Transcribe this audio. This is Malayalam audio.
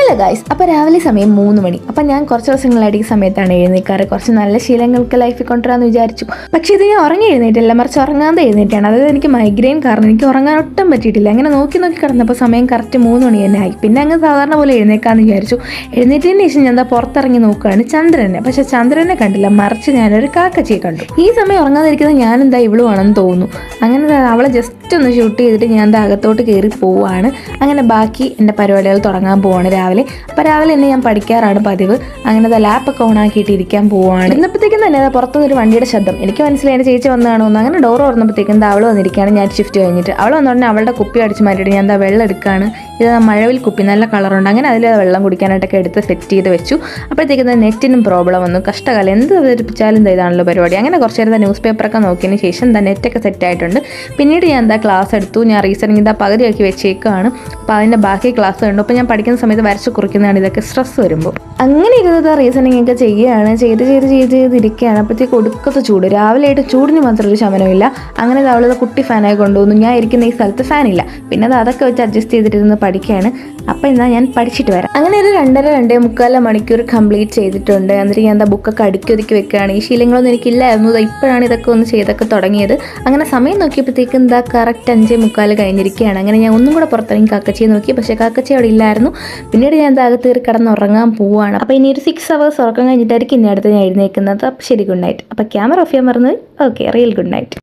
ഹലോ ഗൈസ്, അപ്പോൾ രാവിലെ സമയം 3 മണി. അപ്പം ഞാൻ കുറച്ച് ദിവസങ്ങളായിട്ട് ഈ സമയത്താണ് എഴുന്നേൽക്കാറ്. കുറച്ച് നല്ല ശീലങ്ങൾക്ക് ലൈഫിൽ കൊണ്ടുവരാമെന്ന് വിചാരിച്ചു. പക്ഷേ ഇത് ഞാൻ ഉറങ്ങി എഴുന്നേറ്റില്ല, മറിച്ച് ഉറങ്ങാതെ എഴുന്നേറ്റാണ്. അതായത് എനിക്ക് മൈഗ്രെയിൻ കാരണം എനിക്ക് ഉറങ്ങാൻ ഒട്ടും പറ്റിയിട്ടില്ല. അങ്ങനെ നോക്കി കിടന്നപ്പോൾ സമയം കറക്റ്റ് 3 മണി തന്നെ ആയി. പിന്നെ അങ്ങ് സാധാരണ പോലെ എഴുന്നേക്കാമെന്ന് വിചാരിച്ചു. എഴുന്നേറ്റതിന് ശേഷം ഞാൻ പുറത്തിറങ്ങി നോക്കുകയാണ് ചന്ദ്രനെ. പക്ഷേ ചന്ദ്രനെ കണ്ടില്ല, മറിച്ച് ഞാനൊരു കാക്കച്ചിയെ കണ്ടു. ഈ സമയം ഉറങ്ങാതിരിക്കുന്നത് ഞാൻ എന്താ ഇവളുവാണെന്ന് തോന്നുന്നു. അങ്ങനെ അവളെ ജസ്റ്റ് ഒന്ന് ഷൂട്ട് ചെയ്തിട്ട് ഞാൻ അകത്തോട്ട് കയറി പോവുകയാണ്. അങ്ങനെ ബാക്കി എൻ്റെ പരിപാടികൾ തുടങ്ങാൻ പോവാണ് രാവിലെ. അപ്പോൾ രാവിലെ തന്നെ ഞാൻ പഠിക്കാറാണ് പതിവ്. അങ്ങനെ ലാപ്പൊക്കെ ഓണാക്കിയിട്ട് ഇരിക്കാൻ പോവുകയാണ്. ഇന്നപ്പോഴത്തേക്കും തന്നെ പുറത്തുനിന്നൊരു വണ്ടിയുടെ ശബ്ദം. എനിക്ക് മനസ്സിലായി എൻ്റെ ചേച്ചി വന്നതാണോ എന്ന്. അങ്ങനെ ഡോർ തുറന്നപ്പോഴത്തേക്കും അവൾ വന്നിരിക്കുകയാണ്. ഞാൻ ഷിഫ്റ്റ് കഴിഞ്ഞിട്ട് അവൾ വന്നോടനെ അവളുടെ കുപ്പി അടിച്ച് മാറ്റിയിട്ട് ഞാൻ വെള്ളം എടുക്കുകയാണ്. ഇത് മഴവിൽ കുപ്പി, നല്ല കളറുണ്ട്. അങ്ങനെ അതിൽ വെള്ളം കുടിക്കാനായിട്ടൊക്കെ എടുത്ത് സെറ്റ് ചെയ്ത് വെച്ചു. അപ്പോഴത്തേക്കും നെറ്റിനും പ്രോബ്ലം വന്നു. കഷ്ടകാലം, എന്ത് അവതരിപ്പിച്ചാലും ഇതാണല്ലോ പരിപാടി. അങ്ങനെ കുറച്ച് നേരം ന്യൂസ് പേപ്പറൊക്കെ നോക്കിയതിന് ശേഷം നെറ്റൊക്കെ സെറ്റ് ആയിട്ടുണ്ട്. പിന്നീട് ഞാൻ ക്ലാസ് എടുത്തു. ഞാൻ റീസണിങ് പകുതിയാക്കി വെച്ചേക്കാണ്. അപ്പോൾ അതിൻ്റെ ബാക്കി ക്ലാസ് കണ്ടു. അപ്പോൾ ഞാൻ പഠിക്കുന്ന സമയത്ത് വരച്ച് കുറിക്കുന്നതാണ് ഇതൊക്കെ സ്ട്രെസ് വരുമ്പോൾ. അങ്ങനെ ഇരുന്നത് റീസണിങ് ഒക്കെ ചെയ്യുകയാണ്. ചെയ്തിരിക്കുകയാണ്. അപ്പോഴത്തേക്ക് ഒടുക്കത്തെ ചൂട്. രാവിലെ ആയിട്ട് ചൂടിന് മാത്രം ഒരു ശമനമില്ല. അങ്ങനെ അവളത് കുട്ടി ഫാനായി കൊണ്ടുപോകുന്നു. ഞാൻ ഇരിക്കുന്ന ഈ സ്ഥലത്ത് ഫാനില്ല. പിന്നെ അതൊക്കെ വെച്ച് അഡ്ജസ്റ്റ് ചെയ്തിട്ടിരുന്ന് പഠിക്കുകയാണ്. അപ്പോൾ എന്നാൽ ഞാൻ പഠിച്ചിട്ട് വരാം. അങ്ങനെ ഒരു 2.5 മണിക്കൂർ കംപ്ലീറ്റ് ചെയ്തിട്ടുണ്ട്. എന്നിട്ട് ഞാൻ ബുക്കൊക്കെ അടുക്കി ഒതുക്കി വെക്കുകയാണ്. ഈ ശീലങ്ങളൊന്നും എനിക്കില്ലായിരുന്നു. ഇപ്പോഴാണ് ഇതൊക്കെ ഒന്ന് ചെയ്തൊക്കെ തുടങ്ങിയത്. അങ്ങനെ സമയം നോക്കിയപ്പോഴത്തേക്കും കറക്റ്റ് 5:45 കഴിഞ്ഞിരിക്കുകയാണ്. അങ്ങനെ ഞാൻ ഒന്നും കൂടെ പുറത്തിറങ്ങി കാക്കച്ചിയെ നോക്കി. പക്ഷേ കാക്കച്ചി അവിടെ ഇല്ലായിരുന്നു. പിന്നീട് ഞാൻ അകത്ത് കയറി കിടന്നുറങ്ങാൻ പോവുകയാണ്. അപ്പോൾ ഇനി ഒരു 6 hours ഉറക്കം കഴിഞ്ഞിട്ടായിരിക്കും ഇനി അടുത്ത് ഞാൻ എഴുന്നേൽക്കുന്നത്. അപ്പോൾ ശരി, ഗുഡ് നൈറ്റ്. അപ്പോൾ ക്യാമറ ഓഫ് ചെയ്യാൻ മറന്നു. Okay, real good night.